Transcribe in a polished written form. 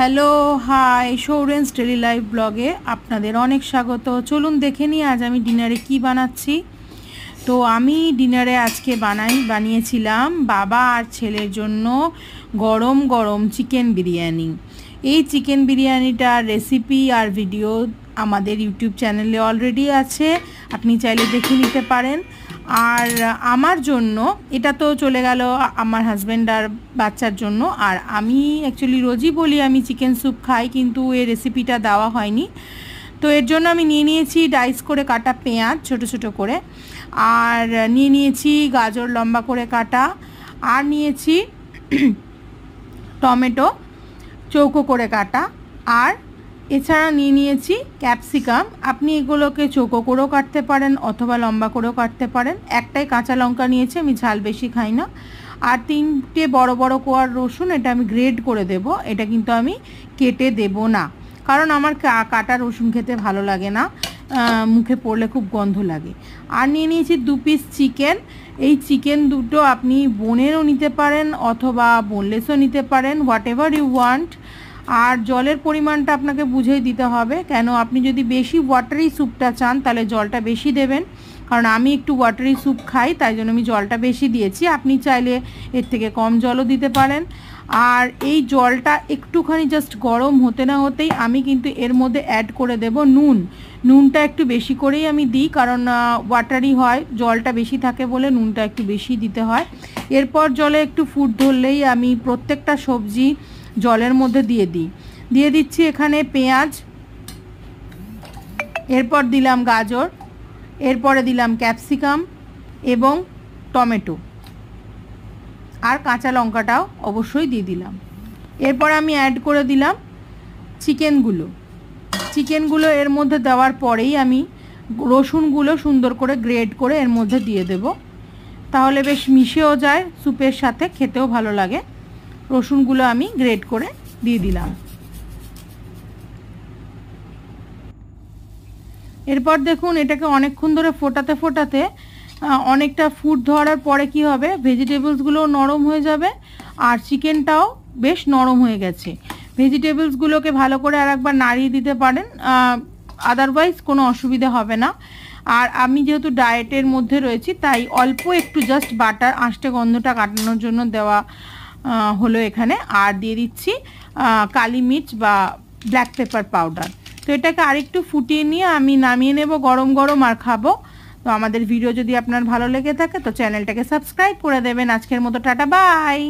Hello hi সৌরেন্স daily life ব্লগে আপনাদের অনেক স্বাগত। চলুন দেখে নিই আজ আমি ডিনারে কি বানাচ্ছি। তো আমি ডিনারে আজকে বানিয়েছিলাম বাবা আর ছেলের জন্য গরম গরম চিকেন বিরিয়ানি। এই চিকেন বিরিয়ানিটার রেসিপি আর ভিডিও আমাদের ইউটিউব চ্যানেলে অলরেডি আছে, আপনি চাইলে দেখে নিতে পারেন। আর আমার জন্য এটা তো চলে গেল আমার হাজব্যান্ড আর বাচ্চার জন্য। আর আমি অ্যাকচুয়ালি রোজই বলি আমি চিকেন স্যুপ খাই, কিন্তু এই রেসিপিটা দেওয়া হয়নি। তো এর জন্য আমি নিয়ে নিয়েছি ডাইস করে কাটা পেঁয়াজ ছোট ছোট করে, আর নিয়ে নিয়েছি গাজর লম্বা করে কাটা, আর নিয়েছি টমেটো চৌকো করে কাটা, আর এছাড়া নিয়ে নিয়েছি ক্যাপসিকাম। আপনি এগুলোকে চৌকো করেও কাটতে পারেন অথবা লম্বা করেও কাটতে পারেন। একটাই কাঁচা লঙ্কা নিয়েছি, আমি ঝাল বেশি খাই না। আর 3টে বড় বড় কোয়ার রসুন, এটা আমি গ্রেড করে দেব, এটা কিন্তু আমি কেটে দেব না, কারণ আমার কাটা রসুন খেতে ভালো লাগে না, মুখে পড়লে খুব গন্ধ লাগে। আর নিয়ে নিয়েছি 2 পিস চিকেন। এই চিকেন দুটো আপনি বোনেরও নিতে পারেন অথবা বোনলেসও নিতে পারেন, হোয়াট এভার ইউ ওয়ান্ট। আর জলের পরিমাণটা আপনাকে বুঝেই দিতে হবে, কেন আপনি যদি বেশি ওয়াটারি স্যুপটা চান তাহলে জলটা বেশি দেবেন, কারণ আমি একটু ওয়াটারি স্যুপ খাই, তাই জন্য আমি জলটা বেশি দিয়েছি। আপনি চাইলে এর থেকে কম জলও দিতে পারেন। আর এই জলটা একটুখানি জাস্ট গরম হতে না হতেই আমি কিন্তু এর মধ্যে অ্যাড করে দেব নুনটা একটু বেশি করেই আমি দিই, কারণ ওয়াটারি হয়, জলটা বেশি থাকে বলে নুনটা একটু বেশি দিতে হয়। এরপর জলে একটু ফুট ধরলেই আমি প্রত্যেকটা সবজি জলের মধ্যে দিয়ে দিচ্ছি এখানে পেঁয়াজ, এরপর দিলাম গাজর, এরপরে দিলাম ক্যাপসিকাম এবং টমেটো, আর কাঁচা লঙ্কাটাও অবশ্যই দিয়ে দিলাম। এরপর আমি অ্যাড করে দিলাম চিকেনগুলো এর মধ্যে দেওয়ার পরেই আমি রসুনগুলো সুন্দর করে গ্রেড করে এর মধ্যে দিয়ে দেব, তাহলে বেশ মিশেও যায় স্যুপের সাথে, খেতেও ভালো লাগে। রসুনগুলো আমি গ্রেড করে দিয়ে দিলাম। এরপর দেখুন এটাকে অনেকক্ষণ ধরে ফোটাতে অনেকটা ফুট ধরার পরে কি হবে, ভেজিটেবলসগুলো নরম হয়ে যাবে আর চিকেনটাও বেশ নরম হয়ে গেছে। ভেজিটেবলসগুলোকে ভালো করে আর একবার নাড়িয়ে দিতে পারেন, আদারওয়াইজ কোনো অসুবিধা হবে না। আর আমি যেহেতু ডায়েটের মধ্যে রয়েছি তাই অল্প একটু জাস্ট বাটার আঁশটে গন্ধটা কাটানোর জন্য দেওয়া হলো এখানে। আর দিয়ে দিচ্ছি কালি মির্চ বা ব্ল্যাক পেপার পাউডার। তো এটাকে আরেকটু ফুটিয়ে নিয়ে আমি নামিয়ে নেব গরম গরম আর খাবো। তো আমাদের ভিডিও যদি আপনার ভালো লেগে থাকে তো চ্যানেলটাকে সাবস্ক্রাইব করে দেবেন। আজকের মতো টাটা বাই।